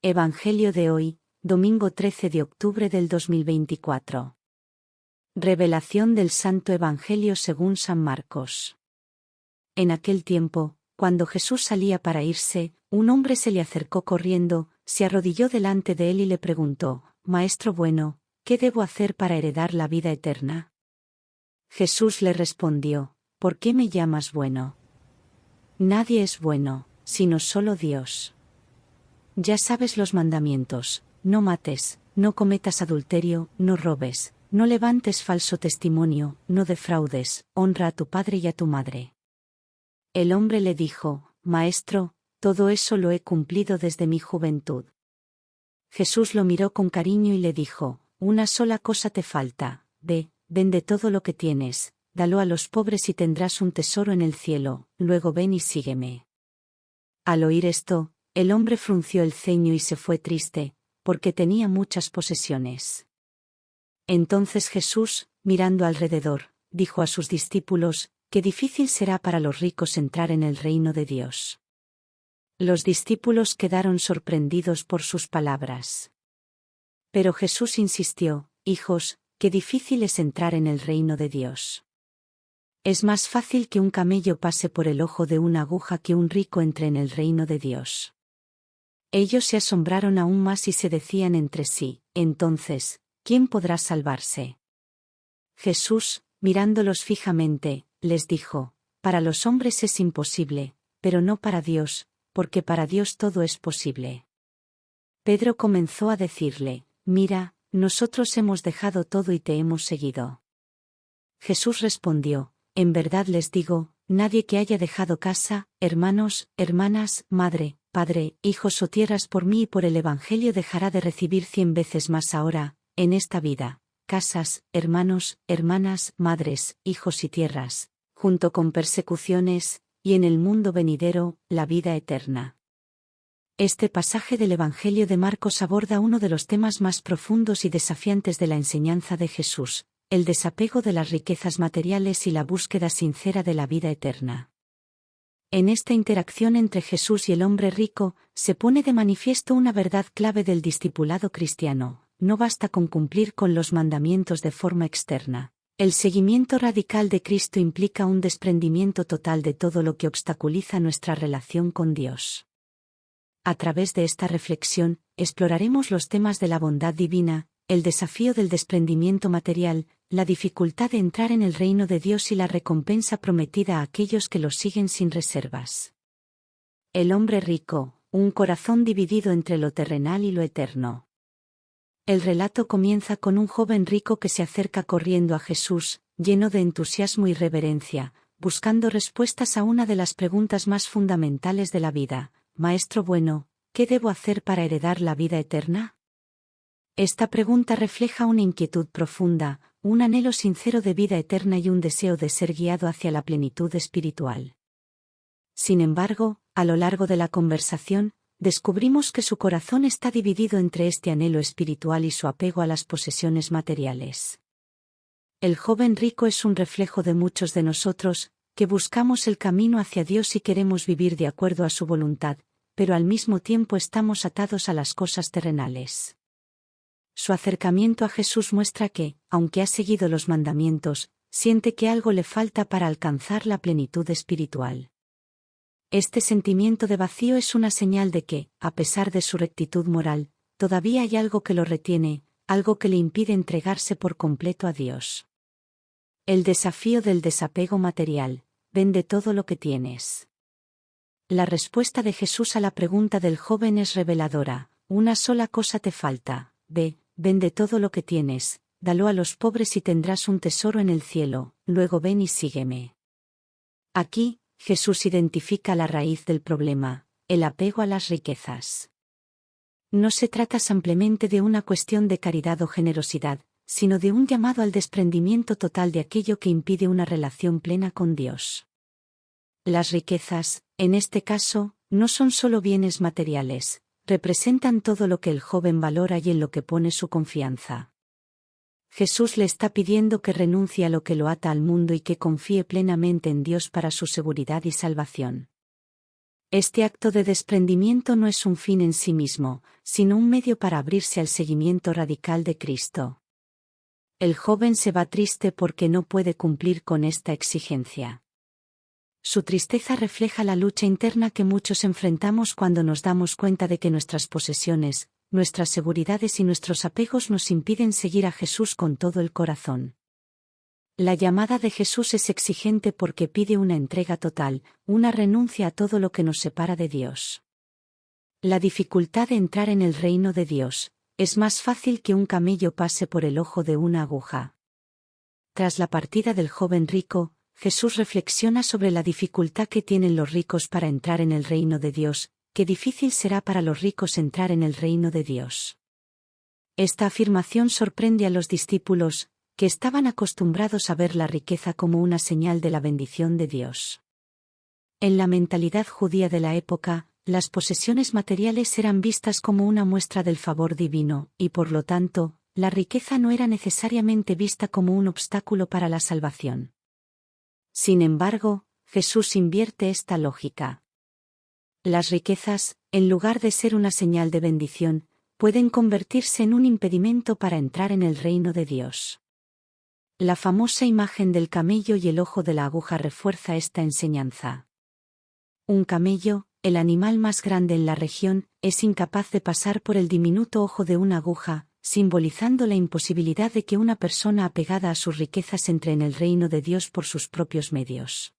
Evangelio de hoy, domingo 13 de octubre del 2024. Revelación del Santo Evangelio según San Marcos. En aquel tiempo, cuando Jesús salía para irse, un hombre se le acercó corriendo, se arrodilló delante de él y le preguntó: «Maestro bueno, ¿qué debo hacer para heredar la vida eterna?». Jesús le respondió: «¿Por qué me llamas bueno? Nadie es bueno, sino solo Dios. Ya sabes los mandamientos: no mates, no cometas adulterio, no robes, no levantes falso testimonio, no defraudes, honra a tu padre y a tu madre». El hombre le dijo: «Maestro, todo eso lo he cumplido desde mi juventud». Jesús lo miró con cariño y le dijo: «Una sola cosa te falta, vende todo lo que tienes, dalo a los pobres y tendrás un tesoro en el cielo, luego ven y sígueme». Al oír esto, el hombre frunció el ceño y se fue triste, porque tenía muchas posesiones. Entonces Jesús, mirando alrededor, dijo a sus discípulos: «Qué difícil será para los ricos entrar en el reino de Dios». Los discípulos quedaron sorprendidos por sus palabras. Pero Jesús insistió: «Hijos, qué difícil es entrar en el reino de Dios. Es más fácil que un camello pase por el ojo de una aguja que un rico entre en el reino de Dios». Ellos se asombraron aún más y se decían entre sí: «Entonces, ¿quién podrá salvarse?». Jesús, mirándolos fijamente, les dijo: «Para los hombres es imposible, pero no para Dios, porque para Dios todo es posible». Pedro comenzó a decirle: «Mira, nosotros hemos dejado todo y te hemos seguido». Jesús respondió: «En verdad les digo, nadie que haya dejado casa, hermanos, hermanas, madre, padre, hijos o tierras por mí y por el Evangelio dejará de recibir 100 veces más ahora, en esta vida, casas, hermanos, hermanas, madres, hijos y tierras, junto con persecuciones, y en el mundo venidero, la vida eterna». Este pasaje del Evangelio de Marcos aborda uno de los temas más profundos y desafiantes de la enseñanza de Jesús: el desapego de las riquezas materiales y la búsqueda sincera de la vida eterna. En esta interacción entre Jesús y el hombre rico, se pone de manifiesto una verdad clave del discipulado cristiano: no basta con cumplir con los mandamientos de forma externa. El seguimiento radical de Cristo implica un desprendimiento total de todo lo que obstaculiza nuestra relación con Dios. A través de esta reflexión, exploraremos los temas de la bondad divina, el desafío del desprendimiento material, la dificultad de entrar en el reino de Dios y la recompensa prometida a aquellos que lo siguen sin reservas. El hombre rico, un corazón dividido entre lo terrenal y lo eterno. El relato comienza con un joven rico que se acerca corriendo a Jesús, lleno de entusiasmo y reverencia, buscando respuestas a una de las preguntas más fundamentales de la vida: «Maestro bueno, ¿qué debo hacer para heredar la vida eterna?». Esta pregunta refleja una inquietud profunda, un anhelo sincero de vida eterna y un deseo de ser guiado hacia la plenitud espiritual. Sin embargo, a lo largo de la conversación, descubrimos que su corazón está dividido entre este anhelo espiritual y su apego a las posesiones materiales. El joven rico es un reflejo de muchos de nosotros, que buscamos el camino hacia Dios y queremos vivir de acuerdo a su voluntad, pero al mismo tiempo estamos atados a las cosas terrenales. Su acercamiento a Jesús muestra que, aunque ha seguido los mandamientos, siente que algo le falta para alcanzar la plenitud espiritual. Este sentimiento de vacío es una señal de que, a pesar de su rectitud moral, todavía hay algo que lo retiene, algo que le impide entregarse por completo a Dios. El desafío del desapego material: vende todo lo que tienes. La respuesta de Jesús a la pregunta del joven es reveladora: una sola cosa te falta, vende todo lo que tienes, dalo a los pobres y tendrás un tesoro en el cielo, luego ven y sígueme. Aquí, Jesús identifica la raíz del problema: el apego a las riquezas. No se trata simplemente de una cuestión de caridad o generosidad, sino de un llamado al desprendimiento total de aquello que impide una relación plena con Dios. Las riquezas, en este caso, no son solo bienes materiales, representan todo lo que el joven valora y en lo que pone su confianza. Jesús le está pidiendo que renuncie a lo que lo ata al mundo y que confíe plenamente en Dios para su seguridad y salvación. Este acto de desprendimiento no es un fin en sí mismo, sino un medio para abrirse al seguimiento radical de Cristo. El joven se va triste porque no puede cumplir con esta exigencia. Su tristeza refleja la lucha interna que muchos enfrentamos cuando nos damos cuenta de que nuestras posesiones, nuestras seguridades y nuestros apegos nos impiden seguir a Jesús con todo el corazón. La llamada de Jesús es exigente porque pide una entrega total, una renuncia a todo lo que nos separa de Dios. La dificultad de entrar en el reino de Dios es más fácil que un camello pase por el ojo de una aguja. Tras la partida del joven rico, Jesús reflexiona sobre la dificultad que tienen los ricos para entrar en el reino de Dios. Qué difícil será para los ricos entrar en el reino de Dios. Esta afirmación sorprende a los discípulos, que estaban acostumbrados a ver la riqueza como una señal de la bendición de Dios. En la mentalidad judía de la época, las posesiones materiales eran vistas como una muestra del favor divino, y por lo tanto, la riqueza no era necesariamente vista como un obstáculo para la salvación. Sin embargo, Jesús invierte esta lógica. Las riquezas, en lugar de ser una señal de bendición, pueden convertirse en un impedimento para entrar en el reino de Dios. La famosa imagen del camello y el ojo de la aguja refuerza esta enseñanza. Un camello, el animal más grande en la región, es incapaz de pasar por el diminuto ojo de una aguja, simbolizando la imposibilidad de que una persona apegada a sus riquezas entre en el reino de Dios por sus propios medios.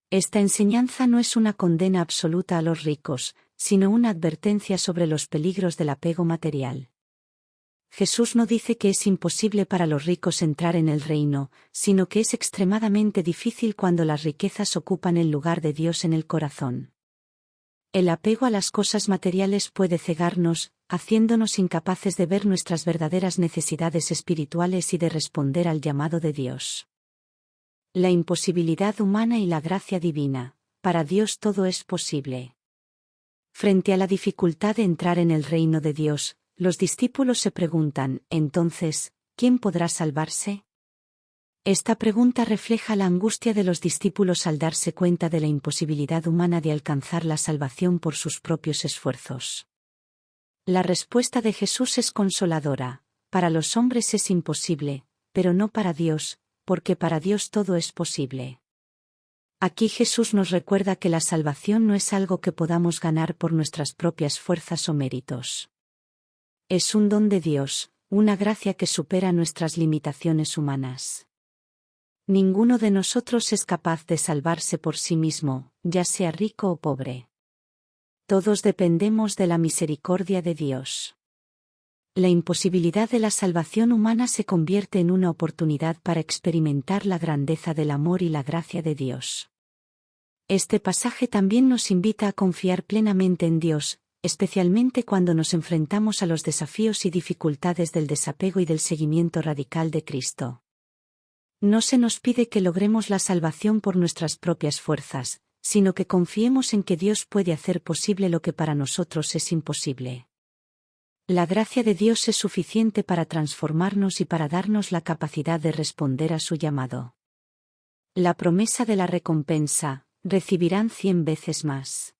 Esta enseñanza no es una condena absoluta a los ricos, sino una advertencia sobre los peligros del apego material. Jesús no dice que es imposible para los ricos entrar en el reino, sino que es extremadamente difícil cuando las riquezas ocupan el lugar de Dios en el corazón. El apego a las cosas materiales puede cegarnos, haciéndonos incapaces de ver nuestras verdaderas necesidades espirituales y de responder al llamado de Dios. La imposibilidad humana y la gracia divina. Para Dios todo es posible. Frente a la dificultad de entrar en el reino de Dios, los discípulos se preguntan, entonces, ¿quién podrá salvarse? Esta pregunta refleja la angustia de los discípulos al darse cuenta de la imposibilidad humana de alcanzar la salvación por sus propios esfuerzos. La respuesta de Jesús es consoladora. Para los hombres es imposible, pero no para Dios, porque para Dios todo es posible. Aquí Jesús nos recuerda que la salvación no es algo que podamos ganar por nuestras propias fuerzas o méritos. Es un don de Dios, una gracia que supera nuestras limitaciones humanas. Ninguno de nosotros es capaz de salvarse por sí mismo, ya sea rico o pobre. Todos dependemos de la misericordia de Dios. La imposibilidad de la salvación humana se convierte en una oportunidad para experimentar la grandeza del amor y la gracia de Dios. Este pasaje también nos invita a confiar plenamente en Dios, especialmente cuando nos enfrentamos a los desafíos y dificultades del desapego y del seguimiento radical de Cristo. No se nos pide que logremos la salvación por nuestras propias fuerzas, sino que confiemos en que Dios puede hacer posible lo que para nosotros es imposible. La gracia de Dios es suficiente para transformarnos y para darnos la capacidad de responder a su llamado. La promesa de la recompensa, recibirán 100 veces más.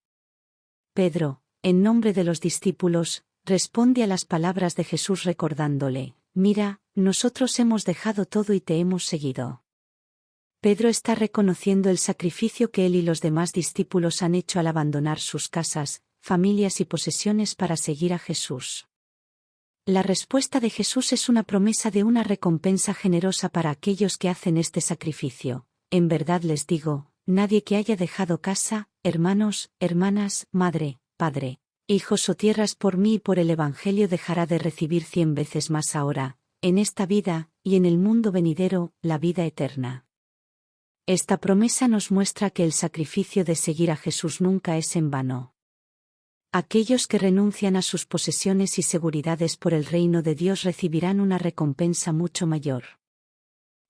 Pedro, en nombre de los discípulos, responde a las palabras de Jesús recordándole, mira, nosotros hemos dejado todo y te hemos seguido. Pedro está reconociendo el sacrificio que él y los demás discípulos han hecho al abandonar sus casas, familias y posesiones para seguir a Jesús. La respuesta de Jesús es una promesa de una recompensa generosa para aquellos que hacen este sacrificio. En verdad les digo, nadie que haya dejado casa, hermanos, hermanas, madre, padre, hijos o tierras por mí y por el Evangelio dejará de recibir 100 veces más ahora, en esta vida, y en el mundo venidero, la vida eterna. Esta promesa nos muestra que el sacrificio de seguir a Jesús nunca es en vano. Aquellos que renuncian a sus posesiones y seguridades por el reino de Dios recibirán una recompensa mucho mayor.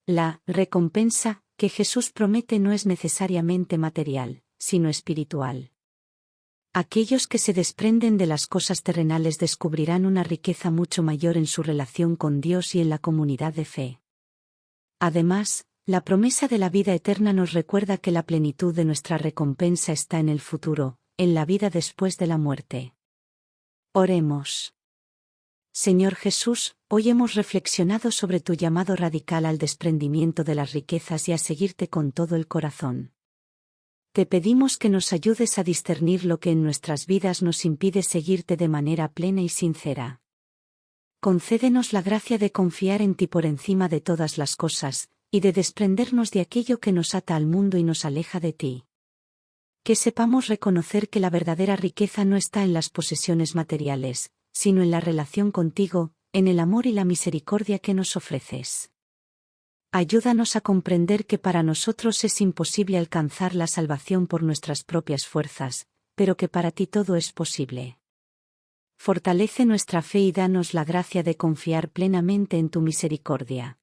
La recompensa que Jesús promete no es necesariamente material, sino espiritual. Aquellos que se desprenden de las cosas terrenales descubrirán una riqueza mucho mayor en su relación con Dios y en la comunidad de fe. Además, la promesa de la vida eterna nos recuerda que la plenitud de nuestra recompensa está en el futuro, en la vida después de la muerte. Oremos. Señor Jesús, hoy hemos reflexionado sobre tu llamado radical al desprendimiento de las riquezas y a seguirte con todo el corazón. Te pedimos que nos ayudes a discernir lo que en nuestras vidas nos impide seguirte de manera plena y sincera. Concédenos la gracia de confiar en ti por encima de todas las cosas, y de desprendernos de aquello que nos ata al mundo y nos aleja de ti. Que sepamos reconocer que la verdadera riqueza no está en las posesiones materiales, sino en la relación contigo, en el amor y la misericordia que nos ofreces. Ayúdanos a comprender que para nosotros es imposible alcanzar la salvación por nuestras propias fuerzas, pero que para ti todo es posible. Fortalece nuestra fe y danos la gracia de confiar plenamente en tu misericordia.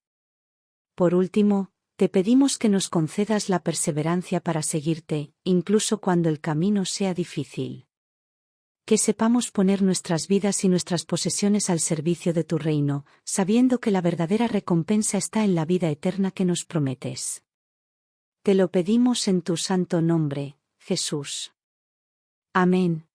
Por último, te pedimos que nos concedas la perseverancia para seguirte, incluso cuando el camino sea difícil. Que sepamos poner nuestras vidas y nuestras posesiones al servicio de tu reino, sabiendo que la verdadera recompensa está en la vida eterna que nos prometes. Te lo pedimos en tu santo nombre, Jesús. Amén.